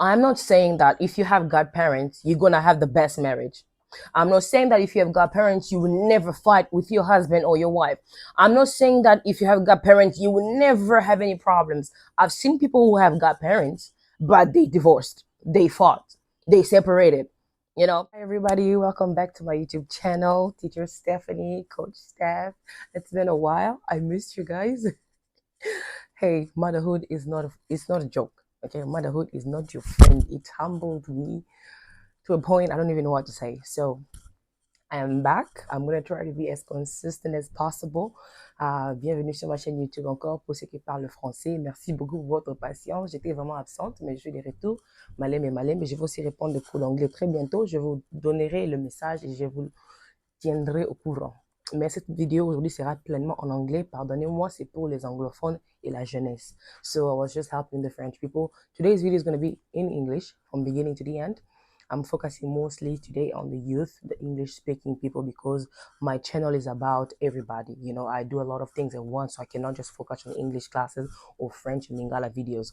I'm not saying that if you have godparents, you're going to have the best marriage. I'm not saying that if you have godparents, you will never fight with your husband or your wife. I'm not saying that if you have godparents, you will never have any problems. I've seen people who have godparents, but they divorced, they fought, they separated. Hi everybody, welcome back to my YouTube channel. Teacher Stephanie, Coach Steph. It's been a while. I missed you guys. Hey, motherhood is not a joke. Okay, motherhood is not your friend. It humbled me to a point I don't even know what to say. So I am back. I'm gonna try to be as consistent as possible. Bienvenue sur ma chaîne YouTube encore pour ceux qui parlent le français. Merci beaucoup pour votre patience. J'étais vraiment absente, mais je suis de retour. Malem et malem. Je vais aussi répondre de cours d'anglais très bientôt. Je vous donnerai le message et je vous tiendrai au courant. Mais cette vidéo aujourd'hui sera pleinement en anglais. Pardonnez-moi, c'est pour les anglophones et la jeunesse. So I was just helping the French people. Today's video is going to be in English from beginning to the end. I'm focusing mostly today on the youth, the English speaking people, because my channel is about everybody. I do a lot of things at once, so I cannot just focus on English classes or French and Lingala videos.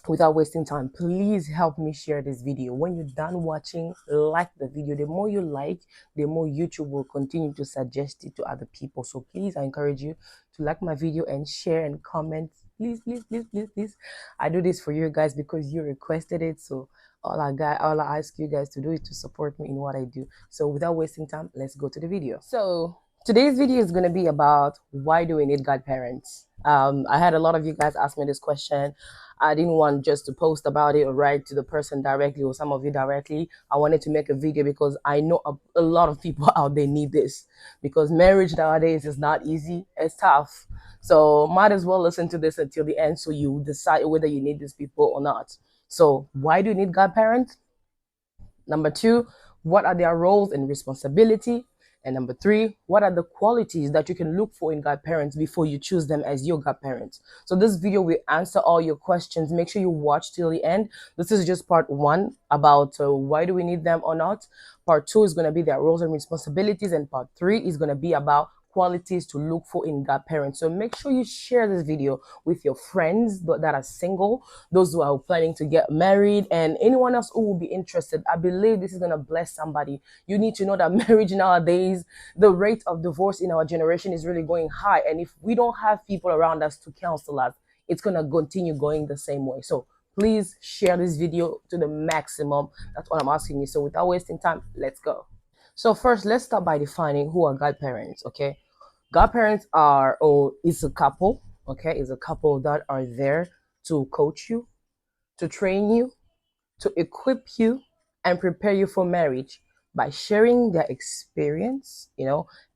Without wasting time, please help me share this video. When you're done watching, like the video. The more you like, the more YouTube will continue to suggest it to other people. So please, I encourage you to like my video and share and comment. Please, please, please, please, please. I do this for you guys because you requested it. So all I ask you guys to do is to support me in what I do. So without wasting time, let's go to the video. So today's video is going to be about why do we need godparents. I had a lot of you guys ask me this question. I didn't want just to post about it or write to the person directly or some of you directly. I wanted to make a video because I know a lot of people out there need this, because marriage nowadays is not easy. It's tough. So might as well listen to this until the end so you decide whether you need these people or not. So why do you need godparents? Number 2, what are their roles and responsibility? And number 3, what are the qualities that you can look for in godparents before you choose them as your godparents? So this video will answer all your questions. Make sure you watch till the end. This is just part 1 about why do we need them or not. Part 2 is going to be their roles and responsibilities. And part 3 is going to be about qualities to look for in godparents. So make sure you share this video with your friends that are single, those who are planning to get married, and anyone else who will be interested. I believe this is going to bless somebody. You need to know that marriage nowadays, the rate of divorce in our generation is really going high. And if we don't have people around us to counsel us, it's going to continue going the same way. So please share this video to the maximum. That's what I'm asking you. So without wasting time, let's go. So first, let's start by defining who are godparents, okay? Godparents is a couple, okay? Is a couple that are there to coach you, to train you, to equip you, and prepare you for marriage by sharing their experience,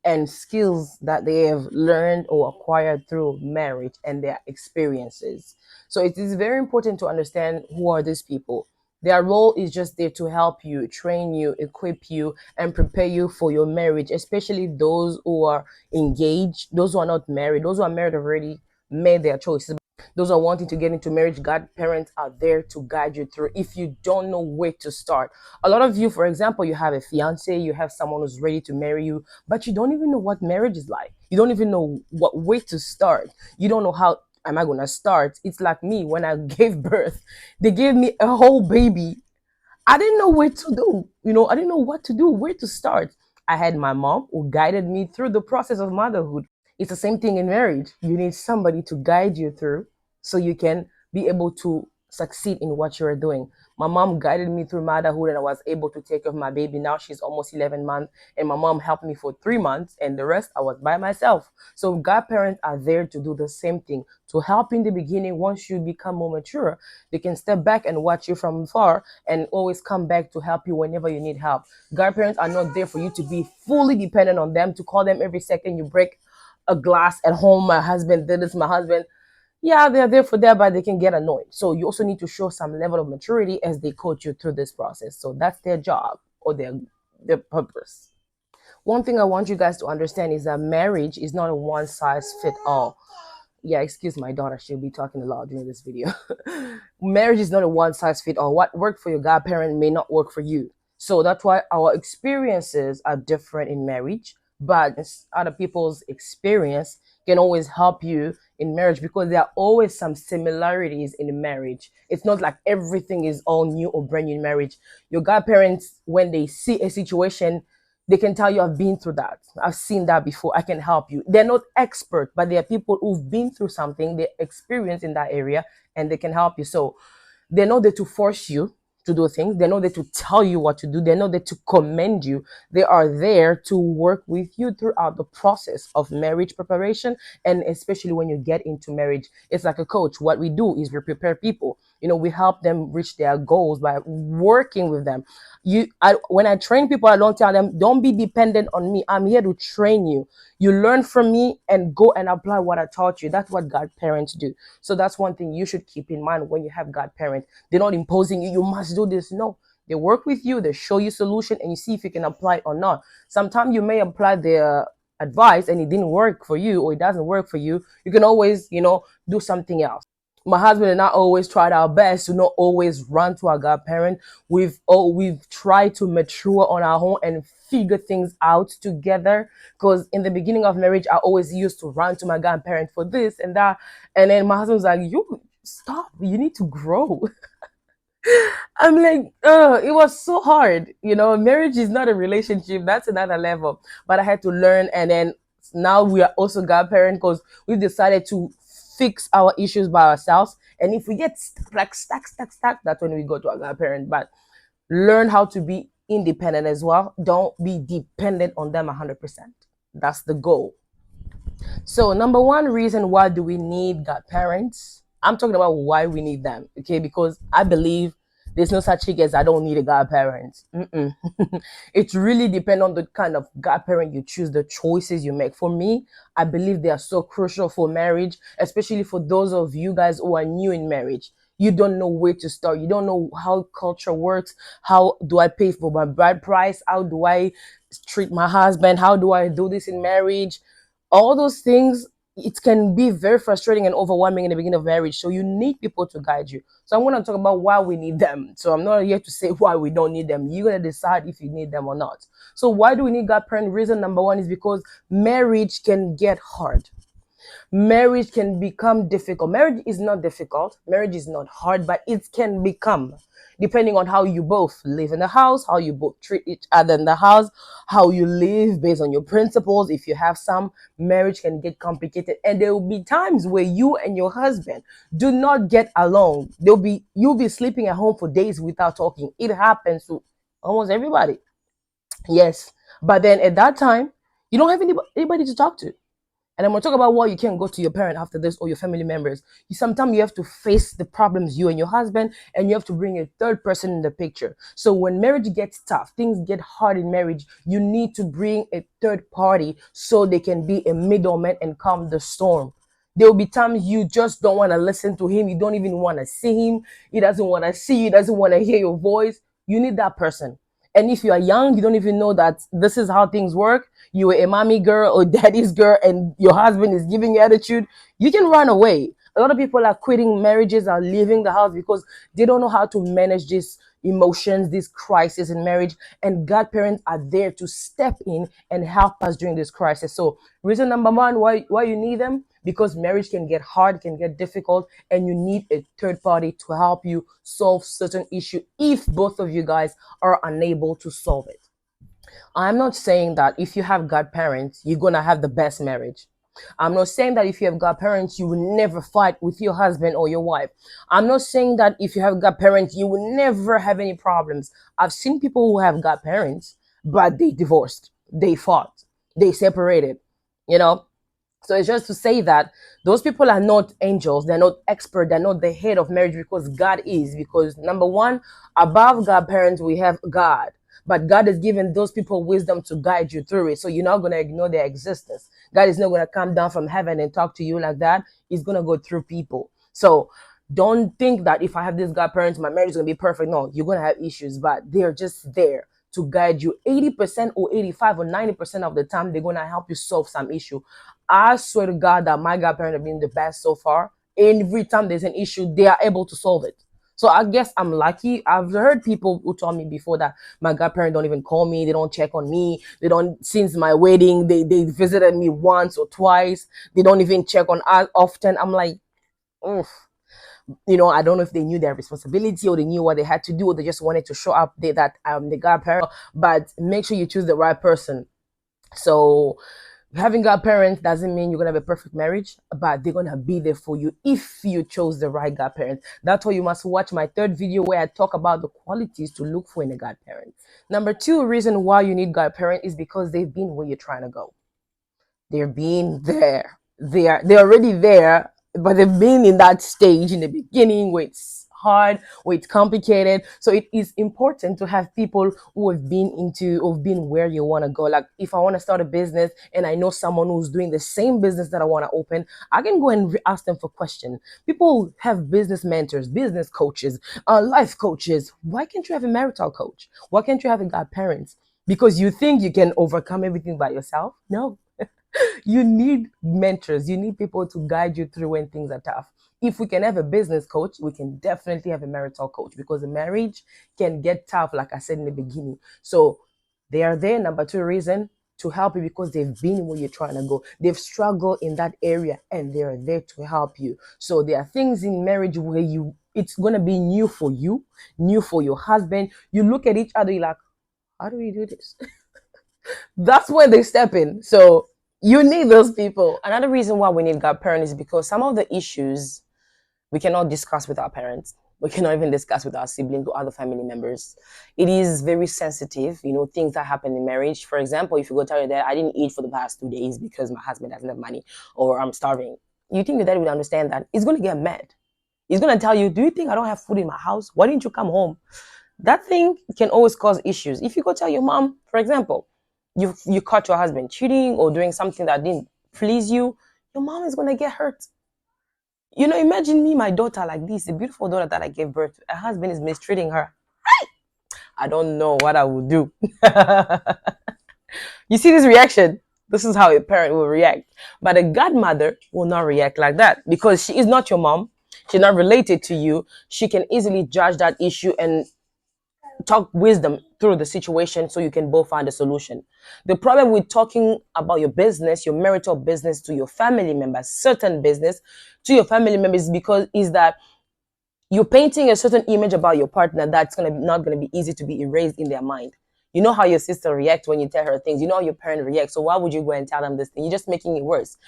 and skills that they have learned or acquired through marriage and their experiences. So it is very important to understand who are these people. Their role is just there to help you, train you, equip you, and prepare you for your marriage, especially those who are engaged, those who are not married, those who are married already made their choices. Those who are wanting to get into marriage, godparents are there to guide you through if you don't know where to start. A lot of you, for example, you have a fiance, you have someone who's ready to marry you, but you don't even know what marriage is like. You don't even know what way to start. You don't know how am I going to start. It's like me when I gave birth. They gave me a whole baby. I didn't know where to do. I didn't know what to do, where to start. I had my mom who guided me through the process of motherhood. It's the same thing in marriage. You need somebody to guide you through so you can be able to succeed in what you're doing. My mom guided me through motherhood and I was able to take care of my baby. Now she's almost 11 months and my mom helped me for 3 months and the rest I was by myself. So godparents are there to do the same thing, to help in the beginning. Once you become more mature, they can step back and watch you from far and always come back to help you whenever you need help. Godparents are not there for you to be fully dependent on them, to call them every second you break a glass at home. My husband did this, my husband. Yeah, they're there for that, but they can get annoyed. So you also need to show some level of maturity as they coach you through this process. So that's their job or their purpose. One thing I want you guys to understand is that marriage is not a one size fit all. Yeah, excuse my daughter, she'll be talking a lot during this video. Marriage is not a one size fit all. What worked for your godparent may not work for you. So that's why our experiences are different in marriage, but other people's experience can always help you in marriage, because there are always some similarities in marriage. It's not like everything is all new or brand new in marriage. Your godparents, when they see a situation, they can tell you, I've been through that. I've seen that before. I can help you. They're not expert, but they are people who've been through something, they experience in that area, and they can help you. So they're not there to force you to do things. They're not there to tell you what to do. They're not there to commend you. They are there to work with you throughout the process of marriage preparation. And especially when you get into marriage, it's like a coach. What we do is we prepare people. We help them reach their goals by working with them. When I train people, I don't tell them, don't be dependent on me. I'm here to train you. You learn from me and go and apply what I taught you. That's what godparents do. So that's one thing you should keep in mind when you have godparents. They're not imposing you must do this. No, they work with you, they show you solution, and you see if you can apply it or not. Sometimes you may apply their advice and it didn't work for you, or it doesn't work for you. You can always, do something else. My husband and I always tried our best to not always run to our godparent. We've tried to mature on our own and figure things out together. Because in the beginning of marriage, I always used to run to my godparent for this and that, and then my husband's like, "You stop! You need to grow." I'm like, it was so hard. Marriage is not a relationship. That's another level. But I had to learn. And then now we are also godparents, because we decided to fix our issues by ourselves. And if we get stuck, that's when we go to our godparent. But learn how to be independent as well. Don't be dependent on them 100%. That's the goal. So, number one reason why do we need godparents? I'm talking about why we need them, okay? Because I believe there's no such thing as I don't need a godparent. It really depends on the kind of godparent you choose, the choices you make. For me, I believe they are so crucial for marriage, especially for those of you guys who are new in marriage. You don't know where to start. You don't know how culture works. How do I pay for my bride price? How do I treat my husband? How do I do this in marriage? All those things, it can be very frustrating and overwhelming in the beginning of marriage. So you need people to guide you. So I'm going to talk about why we need them. So I'm not here to say why we don't need them. You're going to decide if you need them or not. So why do we need godparent? Reason number one is because marriage can get hard. Marriage can become difficult. Marriage is not difficult. Marriage is not hard, but it can become, depending on how you both live in the house, how you both treat each other in the house, how you live based on your principles. If you have some, marriage can get complicated. And there will be times where you and your husband do not get along. You'll be sleeping at home for days without talking. It happens to almost everybody. Yes. But then at that time, you don't have anybody to talk to. And I'm going to talk about why you can't go to your parent after this, or your family members. Sometimes you have to face the problems, you and your husband, and you have to bring a third person in the picture. So when marriage gets tough, things get hard in marriage, you need to bring a third party so they can be a middleman and calm the storm. There will be times you just don't want to listen to him. You don't even want to see him. He doesn't want to see you. He doesn't want to hear your voice. You need that person. And if you are young, you don't even know that this is how things work. You are a mommy girl or daddy's girl, and your husband is giving you attitude. You can run away. A lot of people are quitting marriages, are leaving the house because they don't know how to manage these emotions, this crisis in marriage. And godparents are there to step in and help us during this crisis. So reason number one, why you need them, because marriage can get hard, can get difficult, and you need a third party to help you solve certain issue if both of you guys are unable to solve it. I'm not saying that if you have godparents, you're going to have the best marriage. I'm not saying that if you have godparents, you will never fight with your husband or your wife. I'm not saying that if you have godparents, you will never have any problems. I've seen people who have godparents, but they divorced, they fought, they separated, you know. So it's just to say that those people are not angels. They're not expert. They're not the head of marriage, because God is. Because number one, above godparents, we have God. But God has given those people wisdom to guide you through it. So you're not going to ignore their existence. God is not going to come down from heaven and talk to you like that. He's going to go through people. So don't think that if I have these godparents, my marriage is going to be perfect. No, you're going to have issues, but they're just there to guide you. 80% or 85 or 90% of the time, they're going to help you solve some issue. I swear to God that my godparents have been the best so far. Every time there's an issue, they are able to solve it. So I guess I'm lucky. I've heard people who told me before that my godparents don't even call me, they don't check on me, they don't, since my wedding, they visited me once or twice, they don't even check on us often. I'm like, oof. I don't know if they knew their responsibility or they knew what they had to do or they just wanted to show up that the godparent. But make sure you choose the right person. So having godparents doesn't mean you're gonna have a perfect marriage, but they're gonna be there for you if you chose the right godparent. That's why you must watch my third video where I talk about the qualities to look for in a godparent. Number two reason why you need godparent is because they've been where you're trying to go. They're being there. They're already there, but they've been in that stage in the beginning where it's hard, where it's complicated. So it is important to have people who've been where you want to go. Like if I want to start a business and I know someone who's doing the same business that I want to open, I can go and ask them for questions. People have business mentors, business coaches, life coaches. Why can't you have a marital coach? Why can't you have a godparents? Because you think you can overcome everything by yourself? No. You need mentors. You need people to guide you through when things are tough. If we can have a business coach, we can definitely have a marital coach because a marriage can get tough, like I said in the beginning. So they are there. Number two reason to help you because they've been where you're trying to go. They've struggled in that area and they are there to help you. So there are things in marriage where it's going to be new for you, new for your husband. You look at each other, you're like, how do we do this? That's when they step in. So you need those people. Another reason why we need godparents is because some of the issues we cannot discuss with our parents. We cannot even discuss with our siblings or other family members. It is very sensitive, things that happen in marriage. For example, if you go tell your dad, I didn't eat for the past 2 days because my husband doesn't have money or I'm starving. You think your dad would understand that? He's going to get mad. He's going to tell you, do you think I don't have food in my house? Why didn't you come home? That thing can always cause issues. If you go tell your mom, for example, you caught your husband cheating or doing something that didn't please you, your mom is going to get hurt. Imagine me, my daughter like this, a beautiful daughter that I gave birth to. Her husband is mistreating her. I don't know what I would do. You see this reaction? This is how a parent will react. But a godmother will not react like that because she is not your mom. She's not related to you. She can easily judge that issue and talk wisdom through the situation so you can both find a solution. The problem with talking about your business, your marital business to your family members, certain business to your family members is that you're painting a certain image about your partner that's not gonna be easy to be erased in their mind. You know how your sister reacts when you tell her things. You know how your parent reacts. So why would you go and tell them this thing? You're just making it worse.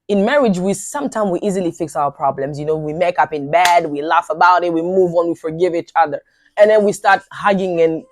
In marriage, sometimes we easily fix our problems. We make up in bed, we laugh about it, we move on, we forgive each other. And then we start hugging and,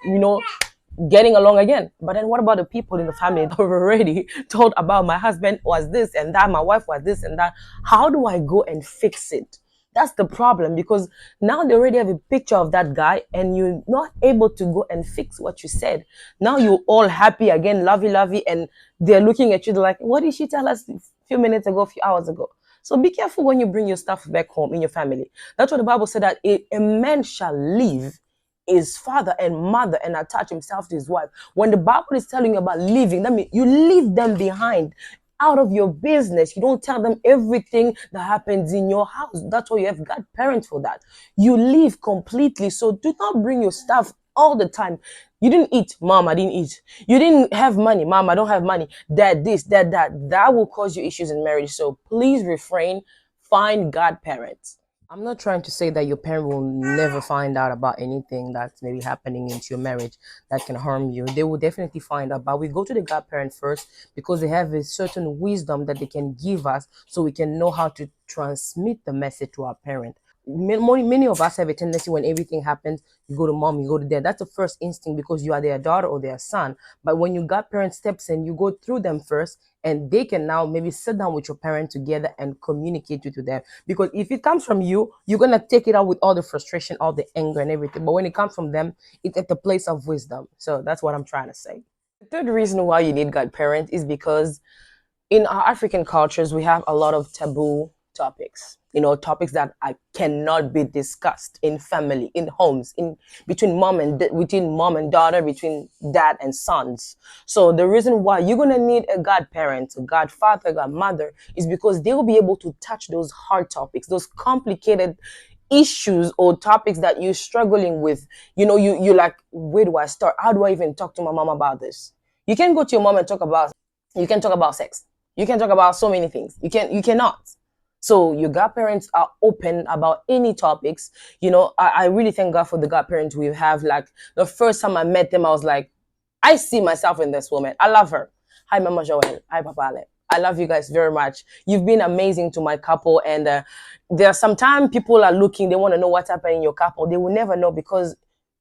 getting along again. But then what about the people in the family that were already told about my husband was this and that, my wife was this and that? How do I go and fix it? That's the problem because now they already have a picture of that guy and you're not able to go and fix what you said. Now you're all happy again, lovey, and they're looking at you like, what did she tell us a few minutes ago, a few hours ago? So be careful when you bring your stuff back home in your family. That's what the Bible said, that a man shall leave his father and mother and attach himself to his wife. When the Bible is telling you about leaving, that means you leave them behind, out of your business. You don't tell them everything that happens in your house. That's why you have godparents for that. You leave completely. So do not bring your stuff all the time. You didn't eat, mom, I didn't eat. You didn't have money, mom, I don't have money. Dad, this, dad, that. That will cause you issues in marriage. So please refrain. Find godparents. I'm not trying to say that your parent will never find out about anything that's maybe happening into your marriage that can harm you. They will definitely find out, but we go to the godparent first because they have a certain wisdom that they can give us so we can know how to transmit the message to our parent. Many of us have a tendency when everything happens, you go to mom, you go to dad. That's the first instinct because you are their daughter or their son. But when your godparent steps in, you go through them first and they can now maybe sit down with your parent together and communicate you to them. Because if it comes from you, you're going to take it out with all the frustration, all the anger and everything. But when it comes from them, it's at the place of wisdom. So that's what I'm trying to say. The third reason why you need godparents is because in our African cultures, we have a lot of taboo topics, topics that cannot be discussed in family, in homes, between mom and daughter, between dad and sons. So the reason why you're going to need a godparent, a godfather, a godmother is because they will be able to touch those hard topics, those complicated issues or topics that you're struggling with, you're like, where do I start? How do I even talk to my mom about this? You can go to your mom and talk about, you can talk about sex. You can talk about so many things. You cannot. So your godparents are open about any topics. I really thank God for the godparents we have. Like the first time I met them, I was like, I see myself in this woman. I love her. Hi, Mama Joelle. Hi, Papa Ale. I love you guys very much. You've been amazing to my couple. And there are sometimes people are looking, they want to know what's happening in your couple. They will never know because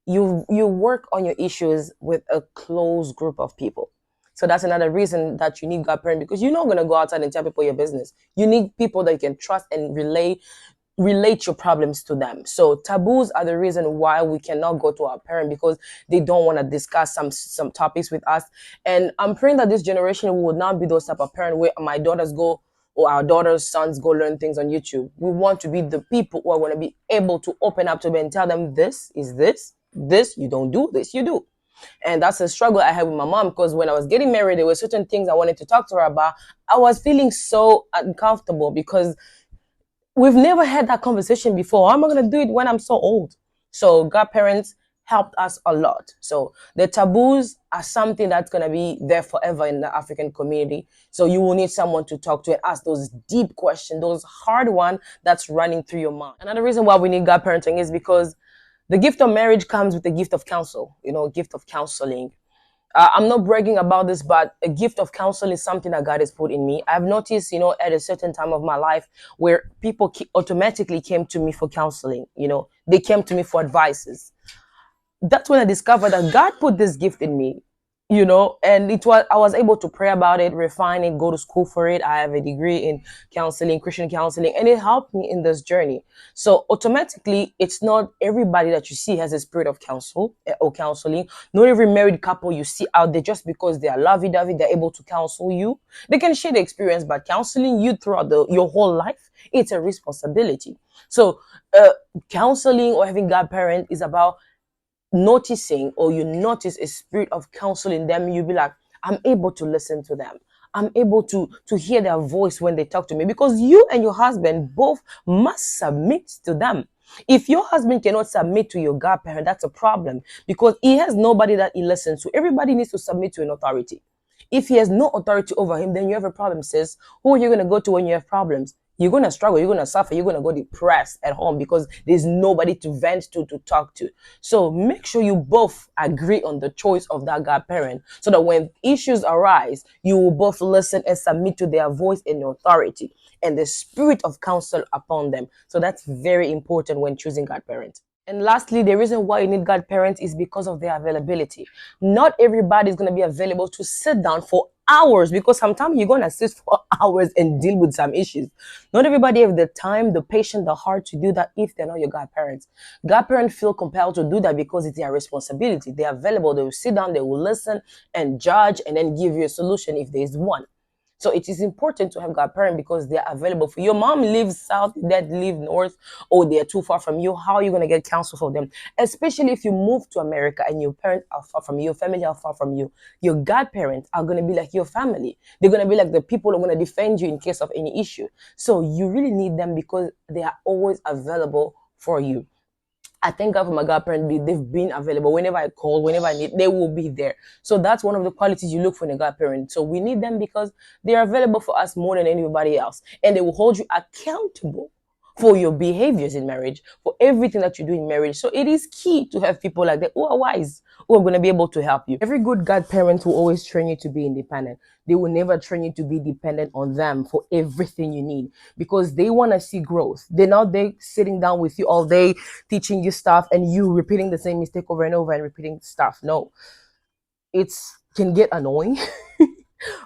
you work on your issues with a close group of people. So that's another reason that you need godparents, because you're not going to go outside and tell people your business. You need people that you can trust and relate your problems to them. So taboos are the reason why we cannot go to our parent, because they don't want to discuss some topics with us. And I'm praying that this generation will not be those type of parent where my daughters go, or our daughters' sons go learn things on YouTube. We want to be the people who are going to be able to open up to them and tell them, this is this, you don't do this, you do. And that's a struggle I had with my mom, because when I was getting married, there were certain things I wanted to talk to her about. I was feeling so uncomfortable because we've never had that conversation before. How am I going to do it when I'm so old? So godparents helped us a lot. So the taboos are something that's going to be there forever in the African community. So you will need someone to talk to and ask those deep questions, those hard ones that's running through your mind. Another reason why we need godparenting is because the gift of marriage comes with the gift of counsel, gift of counseling. I'm not bragging about this, but a gift of counsel is something that God has put in me. I've noticed, at a certain time of my life where people automatically came to me for counseling. They came to me for advices. That's when I discovered that God put this gift in me, and I was able to pray about it, refine it, go to school for it. I have a degree in counseling, Christian counseling, and it helped me in this journey. So automatically, it's not everybody that you see has a spirit of counsel or counseling. Not every married couple you see out there, just because they are lovey-dovey, they're able to counsel you. They can share the experience, but counseling you throughout your whole life, it's a responsibility. So counseling or having godparent is about noticing, or you notice a spirit of counsel in them. You'll be like, I'm able to listen to them. I'm able to hear their voice when they talk to me, because you and your husband both must submit to them. If your husband cannot submit to your godparent, that's a problem, because he has nobody that he listens to. Everybody needs to submit to an authority. If he has no authority over him, then you have a problem, sis. Who are you going to go to when you have problems? You're going to struggle. You're going to suffer. You're going to go depressed at home because there's nobody to vent to talk to. So make sure you both agree on the choice of that godparent, so that when issues arise, you will both listen and submit to their voice and authority and the spirit of counsel upon them. So that's very important when choosing godparents. And lastly, the reason why you need godparents is because of their availability. Not everybody is going to be available to sit down for hours, because sometimes you're going to sit for hours and deal with some issues. Not everybody have the time, the patience, the heart to do that if they're not your godparents. Godparents feel compelled to do that because it's their responsibility. They're available. They will sit down, they will listen and judge and then give you a solution if there is one. So it is important to have godparents because they're available for you. Your mom lives south, your dad lives north, or they're too far from you. How are you going to get counsel for them? Especially if you move to America and your parents are far from you, your family are far from you. Your godparents are going to be like your family. They're going to be like the people who are going to defend you in case of any issue. So you really need them because they are always available for you. I thank God for my godparents. They've been available whenever I call, whenever I need, they will be there. So that's one of the qualities you look for in a godparent. So we need them because they are available for us more than anybody else. And they will hold you accountable for your behaviors in marriage, for everything that you do in marriage. So it is key to have people like that who are wise, who are going to be able to help you. Every good godparent will always train you to be independent. They will never train you to be dependent on them for everything you need, because they want to see growth. They're not there sitting down with you all day, teaching you stuff and you repeating the same mistake over and over and repeating stuff. No, it can get annoying,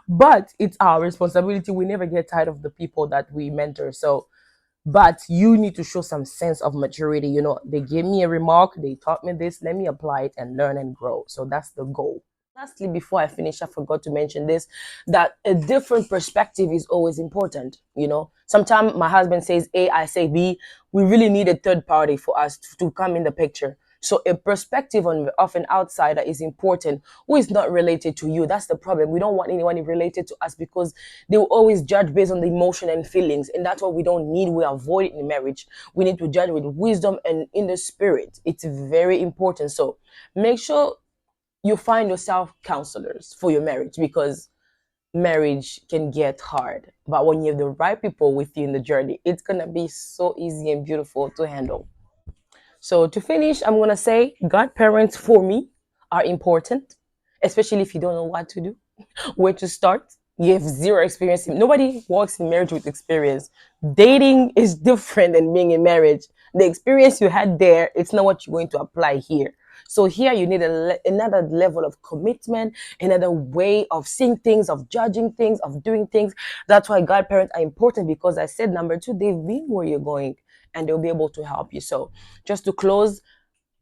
but it's our responsibility. We never get tired of the people that we mentor. But you need to show some sense of maturity. They gave me a remark, they taught me this, let me apply it and learn and grow. So that's the goal. Lastly, before I finish, I forgot to mention this, that a different perspective is always important. Sometimes my husband says A, I say B. We really need a third party for us to come in the picture. So a perspective of an outsider is important who is not related to you. That's the problem. We don't want anyone related to us because they will always judge based on the emotion and feelings. And that's what we don't need. We avoid it in marriage. We need to judge with wisdom and in the spirit. It's very important. So make sure you find yourself counselors for your marriage, because marriage can get hard. But when you have the right people with you in the journey, it's going to be so easy and beautiful to handle. So to finish, I'm going to say godparents for me are important, especially if you don't know what to do, where to start. You have zero experience. Nobody walks in marriage with experience. Dating is different than being in marriage. The experience you had there, it's not what you're going to apply here. So here you need another level of commitment, another way of seeing things, of judging things, of doing things. That's why godparents are important, because I said number two, they've been where you're going and they'll be able to help you. So just to close,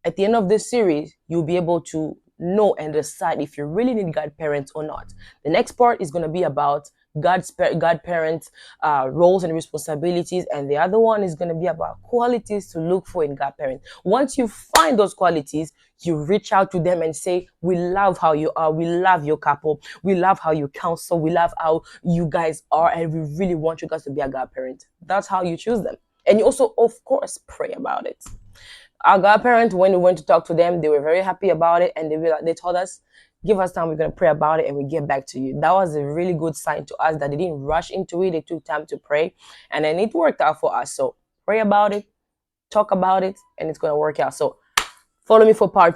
at the end of this series, you'll be able to know and decide if you really need godparents or not. The next part is going to be about godparents' roles and responsibilities, and the other one is going to be about qualities to look for in godparents. Once you find those qualities, you reach out to them and say, we love how you are, we love your couple, we love how you counsel, we love how you guys are, and we really want you guys to be a godparent. That's how you choose them. And you also, of course, pray about it. Our godparents, when we went to talk to them, they were very happy about it, and they told us, give us time, we're going to pray about it and we get back to you. That was a really good sign to us that they didn't rush into it. They took time to pray, and then it worked out for us. So pray about it, talk about it, and it's going to work out. So follow me for part two.